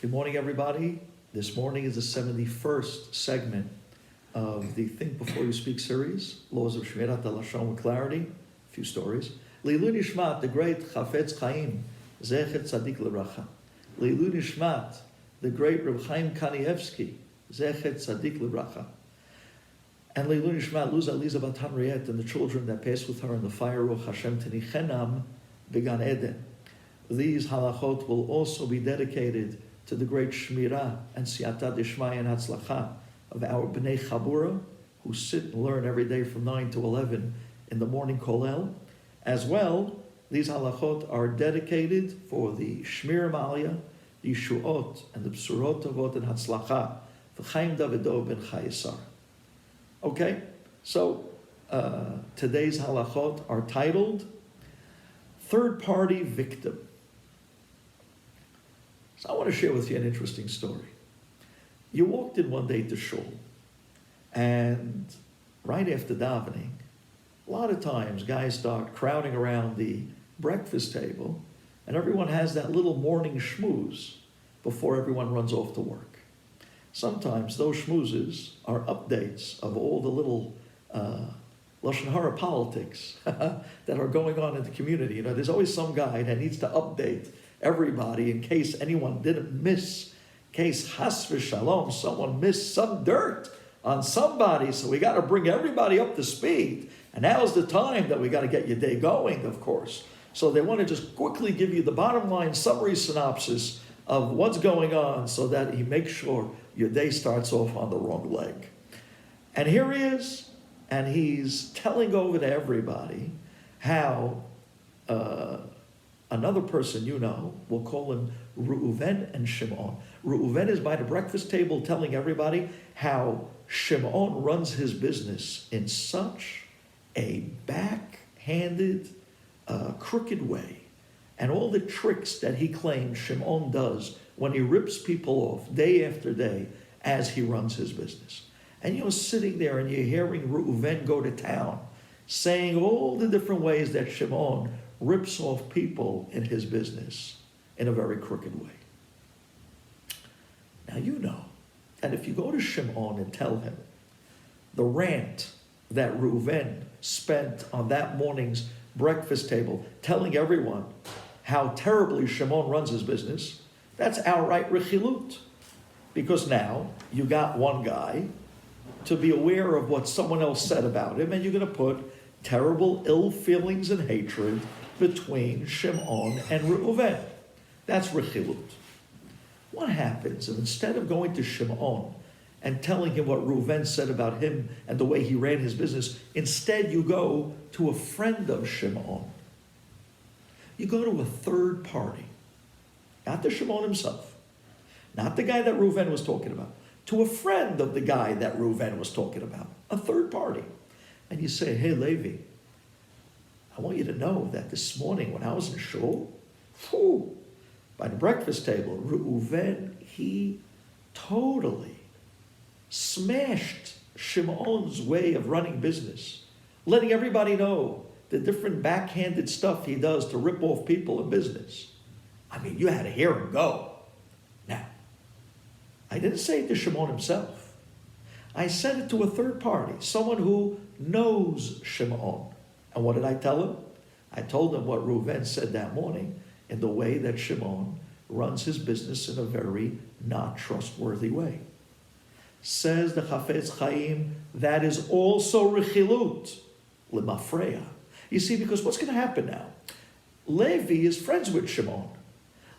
Good morning, everybody. This morning is the 71st segment of the Think Before You Speak series, Laws of Shemirat, Halashon with Clarity, a few stories. Leilu Nishmat, the great Chafetz Chaim, Zecher Tzadik L'Bracha. Leilu Nishmat, the great Reb Chaim Kanievsky, Zecher Tzadik L'Bracha. And Leilu Nishmat, Luz Aliza Bat Henriette, and the children that passed with her in the fire, Ruach Hashem Tenichenam, Began Eden. These halachot will also be dedicated to the great Shemirat and Siyata Dishmaya and Hatzlacha of our Bnei Chabura, who sit and learn every day from 9 to 11 in the morning Kolel. As well, these halachot are dedicated for the Shmir Malya, the Yishuot, and the Bsurot Tovot and Hatzlacha for Chaim Davido ben Chayesar. Okay, so today's halachot are titled Third-Party Victim. So I want to share with you an interesting story. You walked in one day to shul, and right after davening, a lot of times guys start crowding around the breakfast table, and everyone has that little morning schmooze before everyone runs off to work. Sometimes those schmoozes are updates of all the little Lashon Hara politics that are going on in the community. You know, there's always some guy that needs to update everybody in case anyone didn't miss, in case Has v'Shalom, someone missed some dirt on somebody. So we got to bring everybody up to speed. And now's the time that we got to get your day going, of course. So they want to just quickly give you the bottom line summary synopsis of what's going on so that he makes sure your day starts off on the wrong leg. And here he is, and he's telling over to everybody how another person you know, we'll call him Reuven and Shimon. Reuven is by the breakfast table telling everybody how Shimon runs his business in such a backhanded, crooked way. And all the tricks that he claims Shimon does when he rips people off day after day as he runs his business. And you're sitting there and you're hearing Reuven go to town, saying all the different ways that Shimon rips off people in his business in a very crooked way. Now you know that if you go to Shimon and tell him the rant that Reuven spent on that morning's breakfast table, telling everyone how terribly Shimon runs his business, that's outright rechilut. Because now you got one guy to be aware of what someone else said about him, and you're going to put terrible ill feelings and hatred between Shimon and Reuven. That's rechilut. What happens if instead of going to Shimon and telling him what Reuven said about him and the way he ran his business, instead you go to a friend of Shimon? You go to a third party, not the Shimon himself, not the guy that Reuven was talking about, to a friend of the guy that Reuven was talking about, a third party. And you say, hey, Levi, I want you to know that this morning when I was in shul, by the breakfast table, Reuven, he totally smashed Shimon's way of running business, letting everybody know the different backhanded stuff he does to rip off people in business. I mean, you had to hear him go. Now, I didn't say it to Shimon himself. I said it to a third party, someone who knows Shimon. And what did I tell him? I told him what Reuven said that morning in the way that Shimon runs his business in a very not trustworthy way. Says the Chafetz Chaim, that is also rechilut, lemafreya. You see, because what's going to happen now? Levi is friends with Shimon.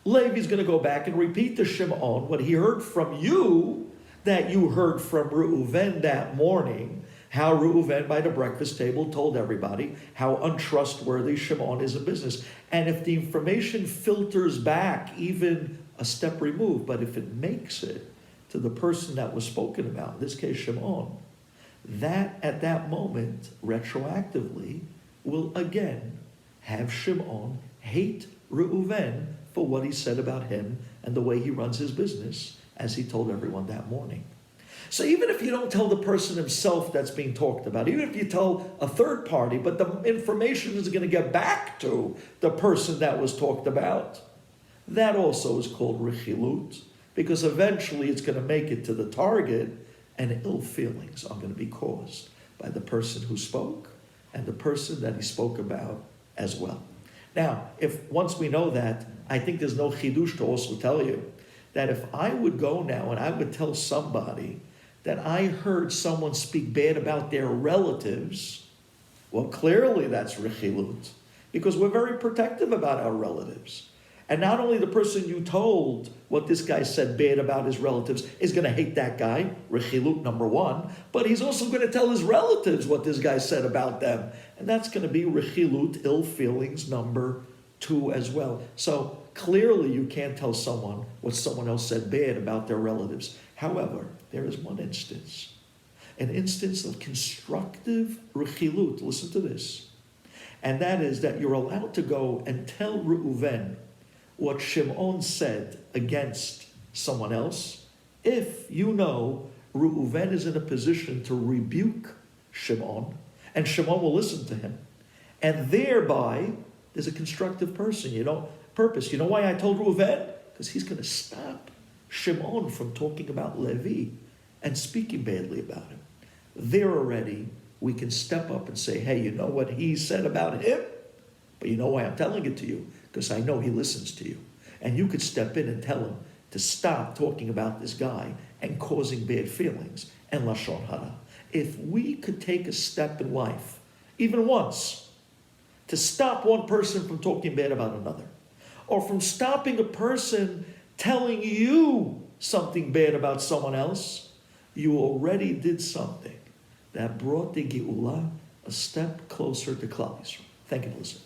Levi's going to go back and repeat to Shimon what he heard from you, that you heard from Reuven that morning, how Reuven by the breakfast table told everybody how untrustworthy Shimon is in business. And if the information filters back even a step removed, but if it makes it to the person that was spoken about, in this case Shimon, that at that moment, retroactively, will again have Shimon hate Reuven for what he said about him and the way he runs his business, as he told everyone that morning. So even if you don't tell the person himself that's being talked about, even if you tell a third party, but the information is going to get back to the person that was talked about, that also is called rechilut. because eventually it's going to make it to the target, and ill feelings are going to be caused by the person who spoke and the person that he spoke about as well. Now, if once we know that, I think there's no chidush to also tell you that if I would go now and I would tell somebody that I heard someone speak bad about their relatives, well, clearly that's rechilut, because we're very protective about our relatives. And not only the person you told what this guy said bad about his relatives is going to hate that guy, rechilut number one, but he's also going to tell his relatives what this guy said about them. And that's going to be rechilut, ill feelings number two as well. So clearly you can't tell someone what someone else said bad about their relatives. However, there is one instance, an instance of constructive rechilut. Listen to this. And that is that you're allowed to go and tell Reuven what Shimon said against someone else, if you know Reuven is in a position to rebuke Shimon, and Shimon will listen to him. And thereby, there's a constructive purpose. You know why I told Reuven? Because he's going to stop Shimon from talking about Levi and speaking badly about him. There already, we can step up and say, hey, you know what he said about him? But you know why I'm telling it to you? Because I know he listens to you. And you could step in and tell him to stop talking about this guy and causing bad feelings and Lashon Hara. If we could take a step in life, even once, to stop one person from talking bad about another, or from stopping a person telling you something bad about someone else, you already did something that brought the Geula a step closer to Klal Yisrael. Thank you for listening.